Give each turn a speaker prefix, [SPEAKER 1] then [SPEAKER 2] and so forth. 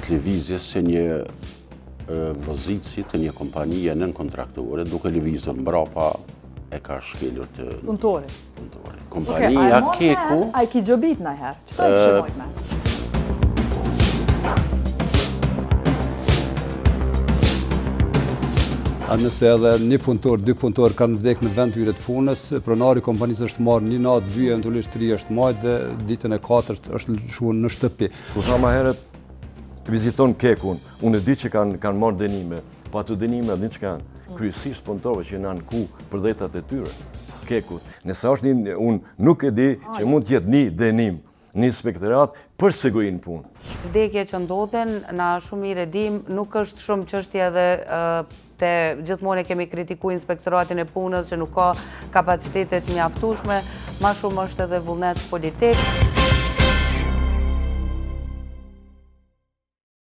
[SPEAKER 1] lëvizjes se një vozitësi të një kompanije nën kontraktore duke lëvizur mbrapa e ka shkelur të
[SPEAKER 2] punëtori.
[SPEAKER 1] Kompania Keku...
[SPEAKER 2] A i ki gjobit në herë? Qëto e kështë mojt me?
[SPEAKER 3] A nëse edhe një punëtor, dy punëtor kanë vdek në vend tyre të punës, pronari kompanisë është marrë një natë, 2, eventualisht 3 është majtë dhe ditën e 4 është lëshuar në shtëpi.
[SPEAKER 4] Ku tha ma heret, viziton Kekun, unë e di që kanë marrë denime, pa të denime edhe një që kanë kryesisht punëtorëve që janë ku për dhejtat e tyre, Kekut. Nëse është unë nuk e di që mund të jetë një denim, një inspektorat për sigurinë punë.
[SPEAKER 5] Vdekje që ndodhen, na shumë mirë e dim, nuk është shumë çështje edhe gjithmonë kemi kritikuar inspektoratin e punës që nuk ka kapacitetet mjaftueshme, ma shumë është edhe vullnet politik.